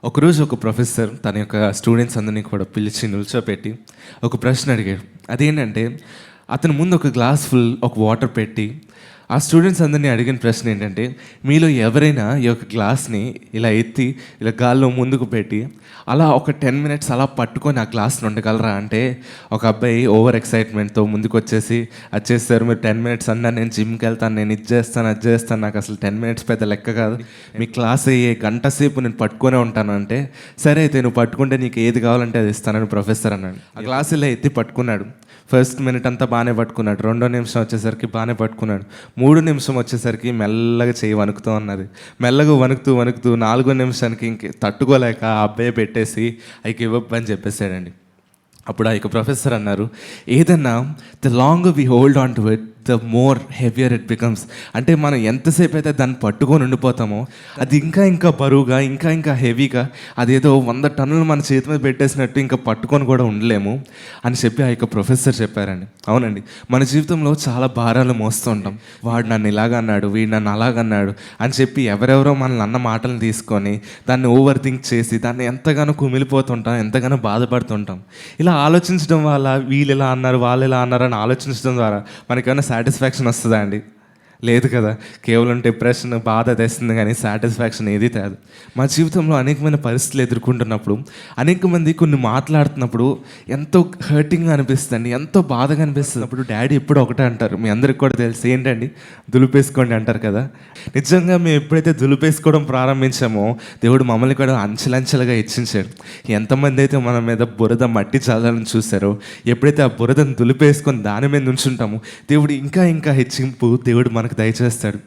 ఒకరోజు ఒక ప్రొఫెసర్ తన యొక్క స్టూడెంట్స్ అందరినీ కూడా పిలిచి నిల్చోపెట్టి ఒక ప్రశ్న అడిగాడు. అదేంటంటే అతని ముందు ఒక గ్లాస్ ఫుల్ ఒక వాటర్ పెట్టి ఆ స్టూడెంట్స్ అందరినీ అడిగిన ప్రశ్న ఏంటంటే, మీలో ఎవరైనా ఈ యొక్క గ్లాస్ని ఇలా ఎత్తి ఇలా గాల్లో ముందుకు పెట్టి అలా ఒక 10 minutes అలా పట్టుకొని ఆ గ్లాస్ని ఉండగలరా అంటే ఒక అబ్బాయి ఓవర్ ఎక్సైట్మెంట్తో ముందుకు వచ్చేసి వచ్చేస్తారు, మీరు 10 minutes అన్నా నేను జిమ్కి వెళ్తాను, నేను ఇది చేస్తాను అది చేస్తాను, నాకు అసలు 10 minutes పెద్ద లెక్క కాదు, మీ క్లాస్ అయ్యే గంట సేపు నేను పట్టుకొనే ఉంటాను అంటే, సరే అయితే నువ్వు పట్టుకుంటే నీకు ఏది కావాలంటే అది ఇస్తానని ప్రొఫెసర్ అన్నాడు. ఆ గ్లాస్ ఇలా ఎత్తి పట్టుకున్నాడు. ఫస్ట్ మినిట్ అంతా బాగానే పట్టుకున్నాడు, 2వ నిమిషం వచ్చేసరికి బాగానే పట్టుకున్నాడు, 3వ నిమిషం వచ్చేసరికి మెల్లగా చేయి వణుకుతూ ఉన్నది. మెల్లగా వణుకుతూ 4వ నిమిషానికి ఇంక తట్టుకోలేక ఆ అబ్బాయి పెట్టేసి అయికి ఇవ్వబ్బు అని చెప్పేశాడండి. అప్పుడు ఆ యొక్క ప్రొఫెసర్ అన్నారు, ఏదన్నా the longer we hold on to it the more heavier it becomes. అంటే మనం ఎంతసేపు అయితే దాన్ని పట్టుకొని ఉండిపోతామో అది ఇంకా ఇంకా బరువుగా ఇంకా ఇంకా హెవీగా అదేదో 100 టన్నులు మన చేతి మీద పెట్టేసినట్టు ఇంకా పట్టుకొని కూడా ఉండలేము అని చెప్పి ఆ యొక్క ప్రొఫెసర్ చెప్పారండి. అవునండి, మన జీవితంలో చాలా భారాలు మోస్తూ ఉంటాం. వాడు నన్ను ఇలాగ అన్నాడు, వీడు నన్ను అలాగన్నాడు అని చెప్పి ఎవరెవరో మనల్ని అన్న మాటలను తీసుకొని దాన్ని ఓవర్ థింక్ చేసి దాన్ని ఎంతగానో కుమిలిపోతుంటాం, ఎంతగానో బాధపడుతుంటాం. ఇలా ఆలోచించడం వల్ల వీళ్ళు ఇలా అన్నారు వాళ్ళు ఇలా అన్నారు అని ఆలోచించడం ద్వారా మనకేమైనా సాటిస్ఫాక్షన్ వస్తుందా అండి? లేదు కదా. కేవలం డిప్రెషన్, బాధ తెస్తుంది కానీ సాటిస్ఫాక్షన్ ఏది తేదు. మా జీవితంలో అనేకమైన పరిస్థితులు ఎదుర్కొంటున్నప్పుడు అనేక మంది కొన్ని మాట్లాడుతున్నప్పుడు ఎంతో హర్టింగ్గా అనిపిస్తుంది, ఎంతో బాధగా అనిపిస్తుంది. అప్పుడు డాడీ ఎప్పుడు ఒకటే అంటారు, మీ అందరికి కూడా తెలిసి, ఏంటండి దులిపేసుకోండి అంటారు కదా. నిజంగా మేము ఎప్పుడైతే దులిపేసుకోవడం ప్రారంభించామో దేవుడు మమ్మల్ని కూడా అంచెలంచెలుగా హెచ్చించాడు. ఎంతమంది అయితే మన మీద బురద మట్టి చల్లాలని చూశారో, ఎప్పుడైతే ఆ బురదను దులిపేసుకొని దాని మీద నుంచుంటామో దేవుడు ఇంకా ఇంకా హెచ్చింపు దేవుడు మనకు దయచేస్తాడు.